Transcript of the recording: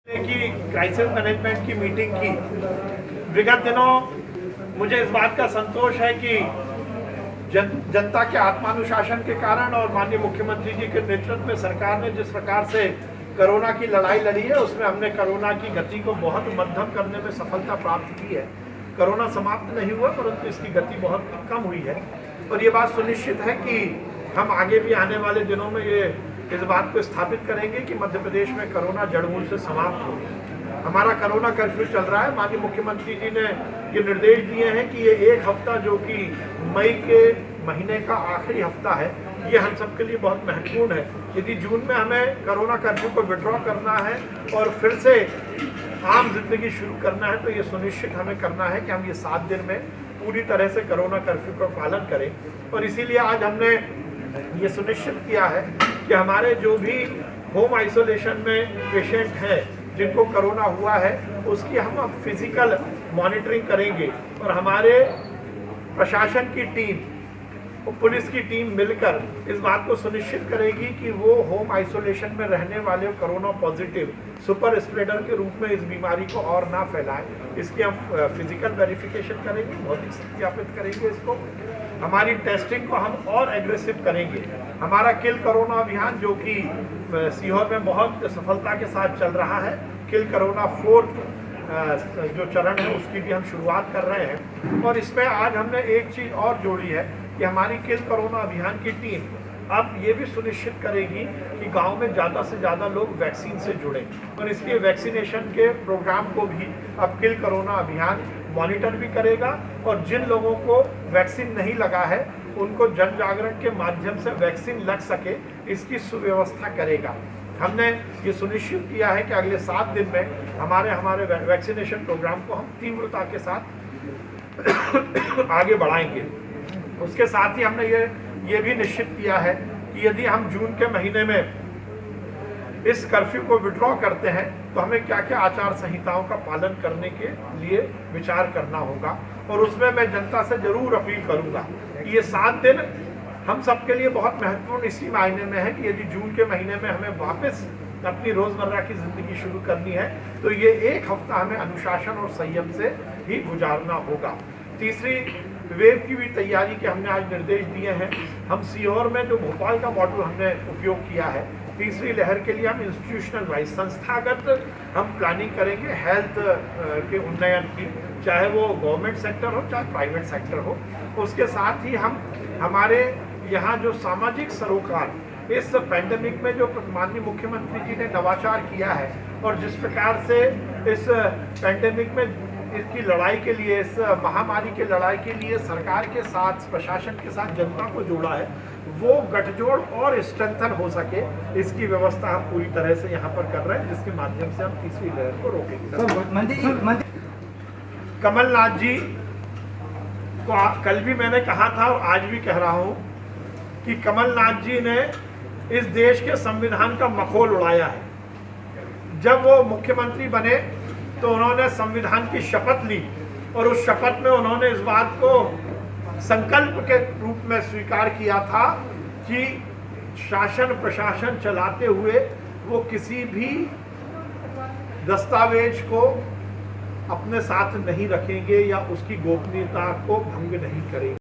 की crisis management की meeting की। विगत दिनों मुझे इस बात का संतोष है कि जनता के आत्मानुशासन के कारण और माननीय मुख्यमंत्री जी के नेतृत्व में सरकार ने जिस प्रकार से कोरोना की लड़ाई लड़ी है, उसमें हमने कोरोना की गति को बहुत मध्यम करने में सफलता प्राप्त की है। कोरोना समाप्त नहीं हुआ, परंतु इसकी गति बहुत कम हुई है और ये बात सुनिश्चित है कि हम आगे भी आने वाले दिनों में इस बात को स्थापित करेंगे कि मध्य प्रदेश में कोरोना जड़मूल से समाप्त हो। हमारा कोरोना कर्फ्यू चल रहा है। माननीय मुख्यमंत्री जी ने ये निर्देश दिए हैं कि ये एक हफ्ता, जो कि मई के महीने का आखिरी हफ्ता है, ये हम सबके लिए बहुत महत्वपूर्ण है। यदि जून में हमें कोरोना कर्फ्यू को विड्रॉ करना है और फिर से आम जिंदगी शुरू करना है, तो ये सुनिश्चित हमें करना है कि हम ये 7 दिन में पूरी तरह से कोरोना कर्फ्यू का पालन करें। और इसीलिए आज हमने ये सुनिश्चित किया है कि हमारे जो भी होम आइसोलेशन में पेशेंट हैं जिनको कोरोना हुआ है, उसकी हम अब फिजिकल मॉनिटरिंग करेंगे और हमारे प्रशासन की टीम, पुलिस की टीम मिलकर इस बात को सुनिश्चित करेगी कि वो होम आइसोलेशन में रहने वाले कोरोना पॉजिटिव सुपर स्प्रेडर के रूप में इस बीमारी को और ना फैलाएं। इसकी हम फिजिकल वेरिफिकेशन करेंगे, भौतिक सत्यापित करेंगे इसको। हमारी टेस्टिंग को हम और एग्रेसिव करेंगे। हमारा किल कोरोना अभियान, जो कि सीहोर में बहुत सफलता के साथ चल रहा है, किल कोरोना 4th जो चरण है उसकी भी हम शुरुआत कर रहे हैं। और इसमें आज हमने एक चीज़ और जोड़ी है कि हमारी किल कोरोना अभियान की टीम अब ये भी सुनिश्चित करेगी कि गांव में ज़्यादा से ज़्यादा लोग वैक्सीन से जुड़ें और इसलिए वैक्सीनेशन के प्रोग्राम को भी अब किल कोरोना अभियान मॉनिटर भी करेगा और जिन लोगों को वैक्सीन नहीं लगा है उनको जन जागरण के माध्यम से वैक्सीन लग सके, इसकी सुव्यवस्था करेगा। हमने ये सुनिश्चित किया है कि अगले 7 दिन में हमारे वैक्सीनेशन प्रोग्राम को हम तीव्रता के साथ आगे बढ़ाएंगे। उसके साथ ही हमने ये भी निश्चित किया है कि यदि हम जून के महीने में इस कर्फ्यू को विड्रॉ करते हैं तो हमें क्या क्या आचार संहिताओं का पालन करने के लिए विचार करना होगा। और उसमें मैं जनता से जरूर अपील करूंगा कि ये 7 दिन हम सबके लिए बहुत महत्वपूर्ण इसी मायने में है कि यदि जून के महीने में हमें वापस अपनी रोजमर्रा की जिंदगी शुरू करनी है तो ये एक हफ्ता हमें अनुशासन और संयम से ही गुजारना होगा। तीसरी वेव की भी तैयारी के हमने आज निर्देश दिए हैं। हम सीहोर में जो भोपाल का मॉडल हमने उपयोग किया है, तीसरी लहर के लिए हम इंस्टीट्यूशनल वाइज संस्थागत हम प्लानिंग करेंगे हेल्थ के उन्नयन की, चाहे वो गवर्नमेंट सेक्टर हो चाहे प्राइवेट सेक्टर हो। उसके साथ ही हम हमारे यहाँ जो सामाजिक सरोकार इस पैंडेमिक में जो माननीय मुख्यमंत्री जी ने नवाचार किया है और जिस प्रकार से इस पैंडेमिक में इसकी लड़ाई के लिए, इस महामारी के लड़ाई के लिए सरकार के साथ, प्रशासन के साथ जनता को जोड़ा है, वो गठजोड़ और स्ट्रेंथन हो सके, इसकी व्यवस्था हम पूरी तरह से यहाँ पर कर रहे हैं, जिसके माध्यम से हम तीसरी लहर को रोकेंगे। कमलनाथ जी को कल भी मैंने कहा था और आज भी कह रहा हूँ कि कमलनाथ जी ने इस देश के संविधान का मखौल उड़ाया है। जब वो मुख्यमंत्री बने तो उन्होंने संविधान की शपथ ली और उस शपथ में उन्होंने इस बात को संकल्प के रूप में स्वीकार किया था कि शासन प्रशासन चलाते हुए वो किसी भी दस्तावेज को अपने साथ नहीं रखेंगे या उसकी गोपनीयता को भंग नहीं करेंगे।